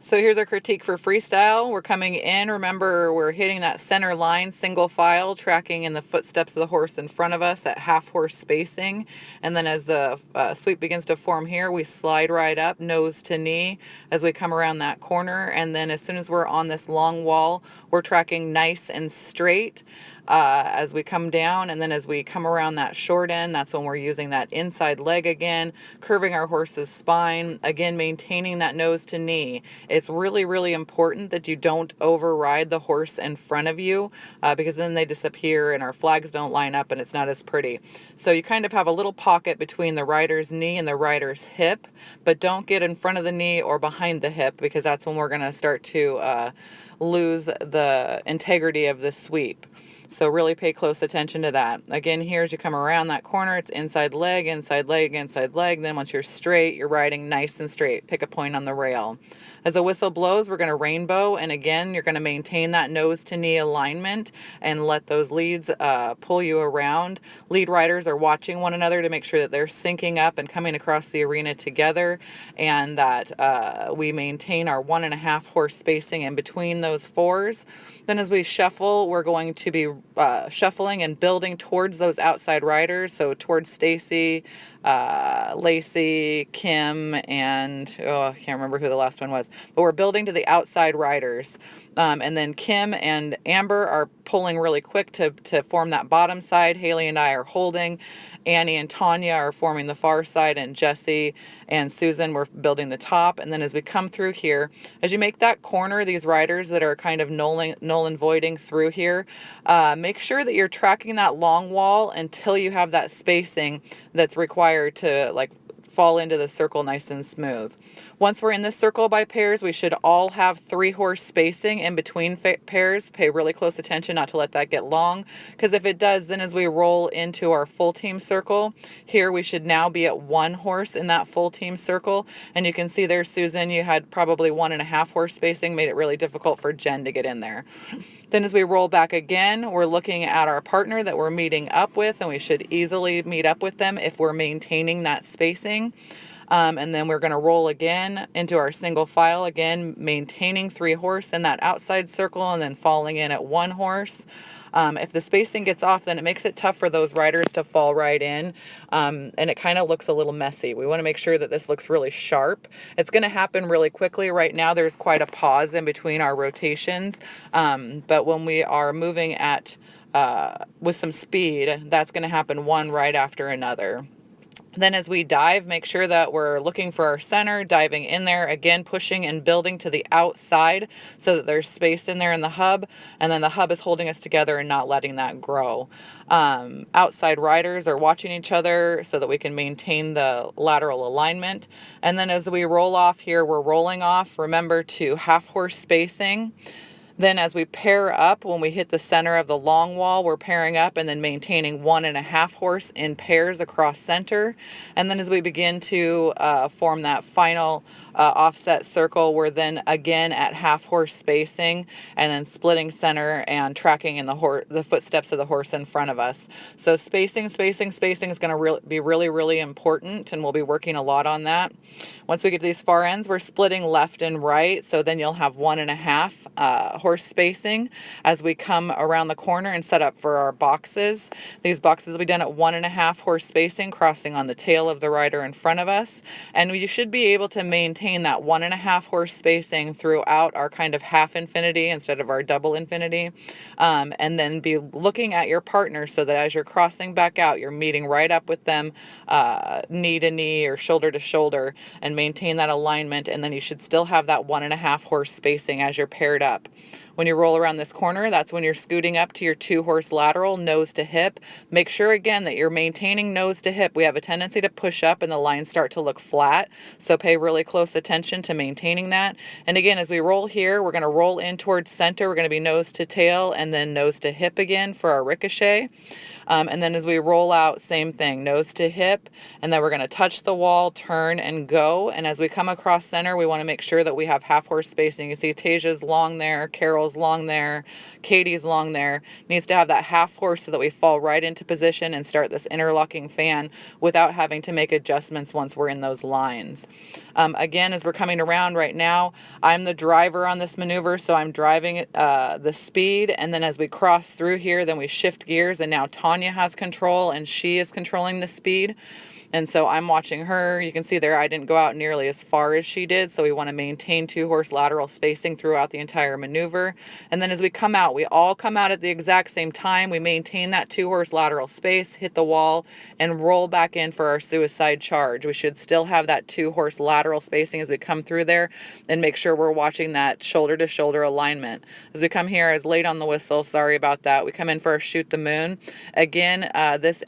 So here's our critique for freestyle. We're coming in. Remember, we're hitting that center line, single file, tracking in the footsteps of the horse in front of us at half horse spacing. And then as the sweep begins to form here, we slide right up, nose to knee, as we come around that corner. And then as soon as we're on this long wall, we're tracking nice and straight as we come down. And then as we come around that short end, that's when we're using that inside leg again, curving our horse's spine, again, maintaining that nose to knee. It's really, really important that you don't override the horse in front of you because then they disappear and our flags don't line up and it's not as pretty. So you kind of have a little pocket between the rider's knee and the rider's hip, but don't get in front of the knee or behind the hip because that's when we're going to start to lose the integrity of the sweep. So really pay close attention to that. Again, here as you come around that corner, it's inside leg, inside leg, inside leg. Then once you're straight, you're riding nice and straight. Pick a point on the rail. As the whistle blows, we're going to rainbow. And again, you're going to maintain that nose to knee alignment and let those leads pull you around. Lead riders are watching one another to make sure that they're syncing up and coming across the arena together and that we maintain our 1.5 horse spacing in between those fours. Then as we shuffle, we're going to be shuffling and building towards those outside riders. So towards Stacy, Lacey, Kim, and I can't remember who the last one was, but we're building to the outside riders. And then Kim and Amber are pulling really quick to form that bottom side. Haley and I are holding. Annie and Tanya are forming the far side, and Jesse and Susan were building the top. And then as we come through here, as you make that corner, these riders that are kind of null and voiding through here, make sure that you're tracking that long wall until you have that spacing that's required to like fall into the circle nice and smooth. Once we're in this circle by pairs, we should all have 3 horse spacing in between pairs. Pay really close attention not to let that get long, because if it does, then as we roll into our full team circle, here we should now be at 1 horse in that full team circle. And you can see there, Susan, you had probably 1.5 horse spacing, made it really difficult for Jen to get in there. Then as we roll back again, we're looking at our partner that we're meeting up with, and we should easily meet up with them if we're maintaining that spacing. And then we're going to roll again into our single file, again, maintaining 3 horse in that outside circle and then falling in at 1 horse. If the spacing gets off, then it makes it tough for those riders to fall right in, and it kind of looks a little messy. We want to make sure that this looks really sharp. It's going to happen really quickly. Right now, there's quite a pause in between our rotations, but when we are moving at with some speed, that's going to happen one right after another. Then as we dive, make sure that we're looking for our center, diving in there, again, pushing and building to the outside so that there's space in there in the hub, and then the hub is holding us together and not letting that grow. Outside riders are watching each other so that we can maintain the lateral alignment. And then as we roll off here, we're rolling off. Remember to half horse spacing. Then as we pair up, when we hit the center of the long wall, we're pairing up and then maintaining 1.5 horse in pairs across center. And then as we begin to form that final offset circle, we're then again at half horse spacing and then splitting center and tracking in the footsteps of the horse in front of us. So spacing is going to be really, really important, and we'll be working a lot on that. Once we get to these far ends, we're splitting left and right. So then you'll have 1.5 horse spacing as we come around the corner and set up for our boxes. These boxes will be done at 1.5 horse spacing, crossing on the tail of the rider in front of us. And you should be able to maintain that 1.5 horse spacing throughout our kind of half infinity instead of our double infinity. And then be looking at your partner so that as you're crossing back out, you're meeting right up with them, knee to knee or shoulder to shoulder, and maintain that alignment. And then you should still have that 1.5 horse spacing as you're paired up. When you roll around this corner, that's when you're scooting up to your 2 horse lateral, nose to hip. Make sure again that you're maintaining nose to hip. We have a tendency to push up and the lines start to look flat. So pay really close attention to maintaining that. And again, as we roll here, we're going to roll in towards center. We're going to be nose to tail and then nose to hip again for our ricochet. And then as we roll out, same thing, nose to hip, and then we're going to touch the wall, turn, and go. And as we come across center, we want to make sure that we have half horse spacing. You see Tasia's long there, Carol's Carol's long there, Katie's long there, needs to have that half horse so that we fall right into position and start this interlocking fan without having to make adjustments once we're in those lines. Again, as we're coming around right now, I'm the driver on this maneuver, so I'm driving the speed, and then as we cross through here, then we shift gears, and now Tanya has control, and she is controlling the speed. And so I'm watching her. You can see there I didn't go out nearly as far as she did, so we want to maintain 2-horse lateral spacing throughout the entire maneuver. And then as we come out, we all come out at the exact same time. We maintain that 2-horse lateral space, hit the wall, and roll back in for our suicide charge. We should still have that 2-horse lateral spacing as we come through there, and make sure we're watching that shoulder to shoulder alignment. As we come here, I was late on the whistle, sorry about that. We come in for a shoot the moon. Again, this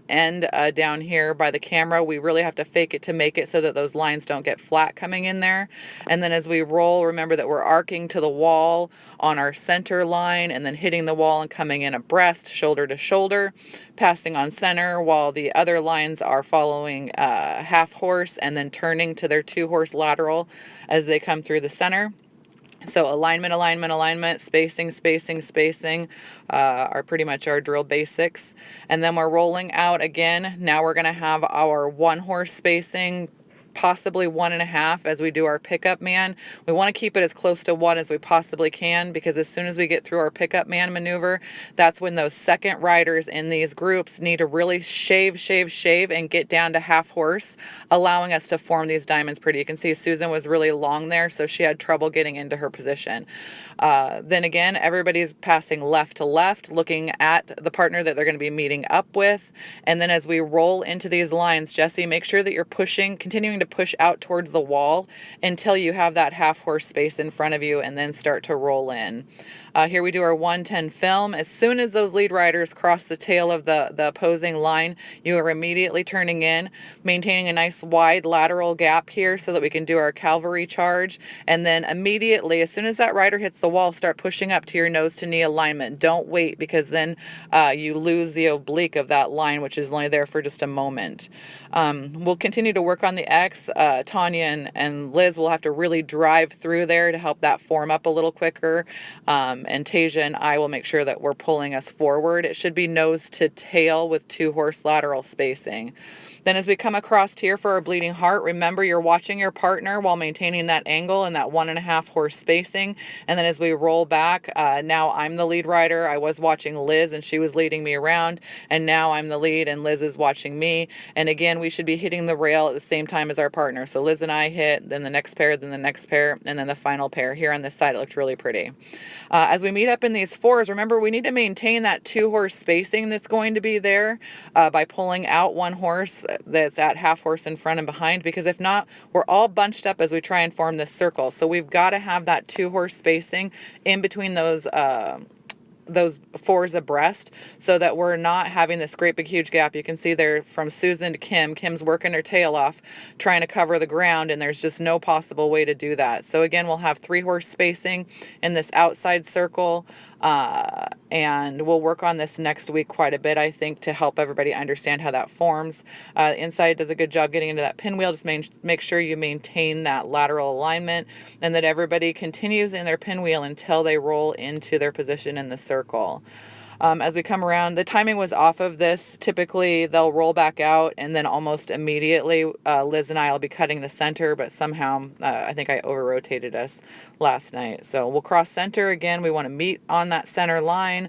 end down here by the camera, we really have to fake it to make it so that those lines don't get flat coming in there. And then as we roll, remember that we're arcing to the wall on our center line and then hitting the wall and coming in abreast, shoulder to shoulder, passing on center while the other lines are following half horse and then turning to their 2-horse lateral as they come through the center. So alignment, alignment, alignment, spacing, spacing, spacing are pretty much our drill basics. And then we're rolling out again. Now we're going to have our 1-horse spacing, possibly 1.5 as we do our pickup man. We want to keep it as close to 1 as we possibly can, because as soon as we get through our pickup man maneuver, that's when those second riders in these groups need to really shave and get down to half horse, allowing us to form these diamonds pretty. You can see Susan was really long there, so she had trouble getting into her position. Then again, everybody's passing left to left, looking at the partner that they're going to be meeting up with. And then as we roll into these lines, Jesse, make sure that you're continuing to push out towards the wall until you have that half horse space in front of you, and then start to roll in. Here we do our 110 film. As soon as those lead riders cross the tail of the opposing line, you are immediately turning in, maintaining a nice wide lateral gap here so that we can do our cavalry charge. And then immediately, as soon as that rider hits the wall, start pushing up to your nose to knee alignment. Don't wait, because then you lose the oblique of that line, which is only there for just a moment. We'll continue to work on the X. Tanya and Liz will have to really drive through there to help that form up a little quicker. And Tasia and I will make sure that we're pulling us forward. It should be nose to tail with 2-horse lateral spacing. Then as we come across here for our bleeding heart, remember you're watching your partner while maintaining that angle and that 1.5 horse spacing. And then as we roll back, now I'm the lead rider. I was watching Liz and she was leading me around, and now I'm the lead and Liz is watching me. And again, we should be hitting the rail at the same time as our partner. So Liz and I hit, then the next pair, then the next pair, and then the final pair. Here on this side, it looked really pretty. As we meet up in these 4s, remember we need to maintain that 2-horse spacing that's going to be there by pulling out 1 horse that's at half horse in front and behind, because if not, we're all bunched up as we try and form this circle. So we've got to have that 2-horse spacing in between those 4s abreast, so that we're not having this great big huge gap. You can see there from Susan to Kim. Kim's working her tail off trying to cover the ground, and there's just no possible way to do that. So again, we'll have 3-horse spacing in this outside circle, and we'll work on this next week quite a bit, I think, to help everybody understand how that forms. Inside does a good job getting into that pinwheel. Just make sure you maintain that lateral alignment, and that everybody continues in their pinwheel until they roll into their position in the circle. As we come around, the timing was off of this. Typically, they'll roll back out, and then almost immediately, Liz and I will be cutting the center, but somehow I think I over-rotated us last night. So we'll cross center again. We want to meet on that center line,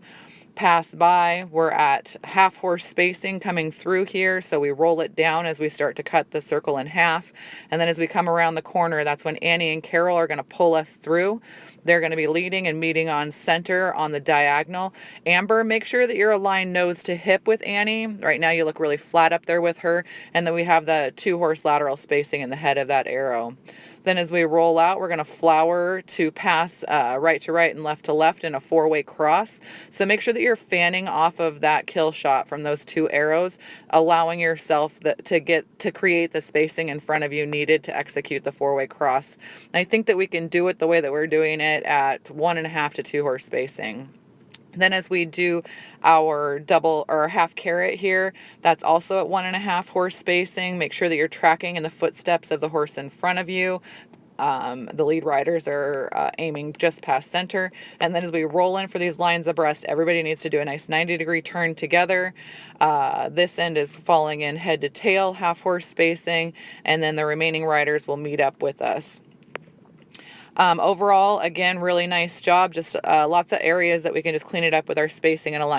pass by. We're at half horse spacing coming through here, so we roll it down as we start to cut the circle in half. And then as we come around the corner, that's when Annie and Carol are going to pull us through. They're going to be leading and meeting on center on the diagonal. Amber, make sure that you're aligned nose to hip with Annie. Right now you look really flat up there with her. And then we have the 2-horse lateral spacing in the head of that arrow. Then as we roll out, we're going to flower to pass right to right and left to left in a 4-way cross. So make sure that you're fanning off of that kill shot from those 2 arrows, allowing yourself to create the spacing in front of you needed to execute the 4-way cross. And I think that we can do it the way that we're doing it at 1.5 to 2-horse spacing. Then as we do our double or half carrot here, that's also at 1.5 horse spacing. Make sure that you're tracking in the footsteps of the horse in front of you. The lead riders are aiming just past center. And then as we roll in for these lines abreast, everybody needs to do a nice 90-degree turn together. This end is falling in head to tail, half horse spacing, and then the remaining riders will meet up with us. Overall, again, really nice job. Just lots of areas that we can just clean it up with our spacing and alignment.